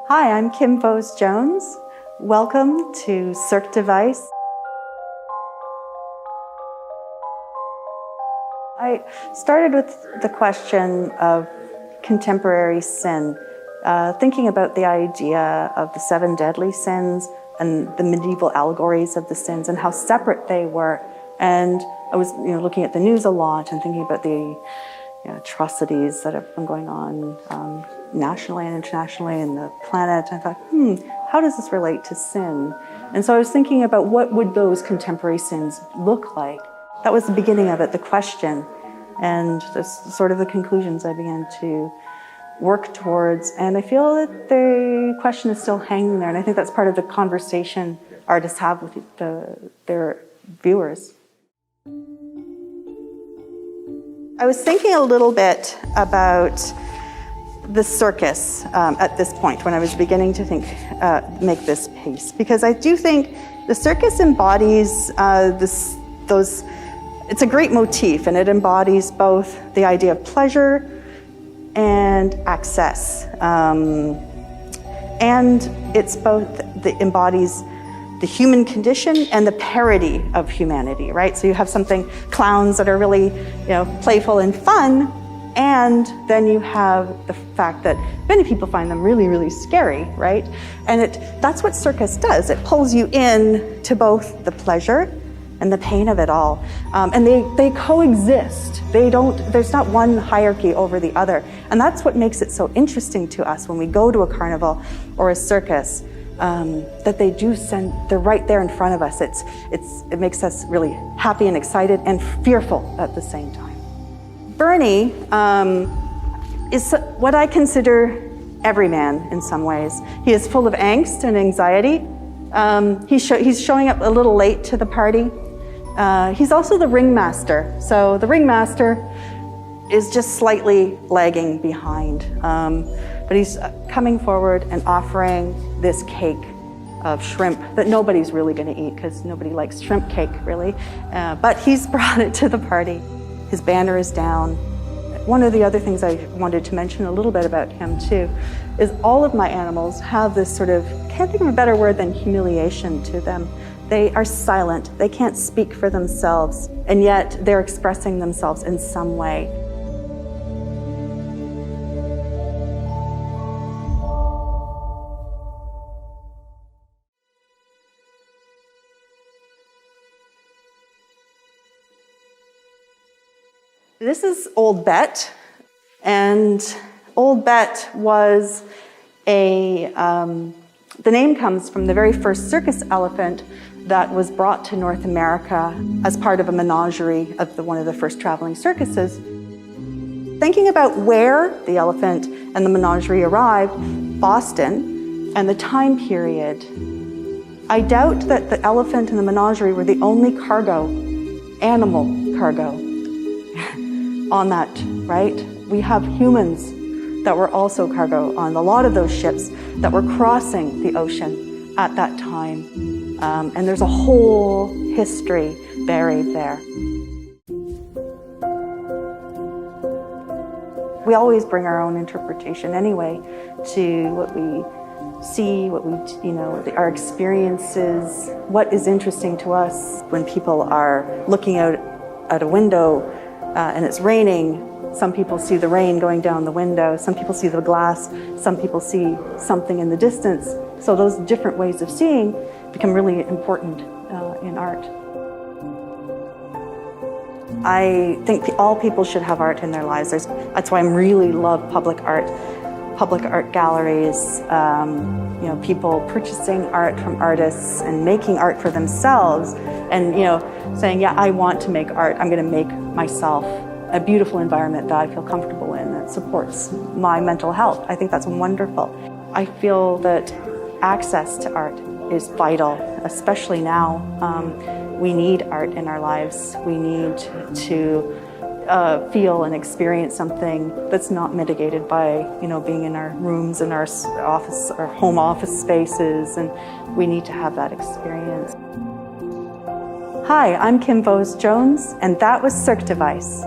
Hi, I'm Kim Vose Jones. Welcome to Cirque de Vice. I started with the question of contemporary sin, thinking about the idea of the 7 deadly sins and the medieval allegories of the sins and how separate they were. And I was looking at the news a lot and thinking about the atrocities that have been going on nationally and internationally in the planet. I thought, how does this relate to sin? And so I was thinking about what would those contemporary sins look like? That was the beginning of it, the question. And that's sort of the conclusions I began to work towards. And I feel that the question is still hanging there. And I think that's part of the conversation artists have with their viewers. I was thinking a little bit about the circus at this point when I was beginning to think, make this piece, because I do think the circus embodies it's a great motif, and it embodies both the idea of pleasure and access, and it embodies the human condition and the parody of humanity, right? So you have clowns that are really, playful and fun, and then you have the fact that many people find them really, really scary, right? And that's what circus does. It pulls you in to both the pleasure and the pain of it all. And they coexist. There's not one hierarchy over the other. And that's what makes it so interesting to us when we go to a carnival or a circus, that they're right there in front of us. It makes us really happy and excited and fearful at the same time. Bernie is what I consider everyman in some ways. He is full of angst and anxiety. He's showing up a little late to the party. He's also the ringmaster. So the ringmaster is just slightly lagging behind. But he's coming forward and offering this cake of shrimp that nobody's really going to eat because nobody likes shrimp cake, really. But he's brought it to the party. His banner is down. One of the other things I wanted to mention a little bit about him, too, is all of my animals have this sort of, can't think of a better word than humiliation to them. They are silent. They can't speak for themselves, and yet they're expressing themselves in some way. This is Old Bet, and Old Bet was the name comes from the very first circus elephant that was brought to North America as part of a menagerie of one of the first traveling circuses. Thinking about where the elephant and the menagerie arrived, Boston, and the time period, I doubt that the elephant and the menagerie were the only animal cargo, on that, right? We have humans that were also cargo on a lot of those ships that were crossing the ocean at that time. And there's a whole history buried there. We always bring our own interpretation anyway to what we see, our experiences, what is interesting to us when people are looking out at a window and it's raining. Some people see the rain going down the window, some people see the glass, some people see something in the distance. So those different ways of seeing become really important in art. I think all people should have art in their lives. That's why I really love public art galleries, people purchasing art from artists and making art for themselves and, saying, yeah, I want to make art. I'm going to make myself a beautiful environment that I feel comfortable in that supports my mental health. I think that's wonderful. I feel that access to art is vital, especially now. We need art in our lives. We need to feel and experience something that's not mitigated by, being in our rooms and our office or home office spaces, and we need to have that experience. Hi, I'm Kim Vose Jones, and that was Cirque de Vice.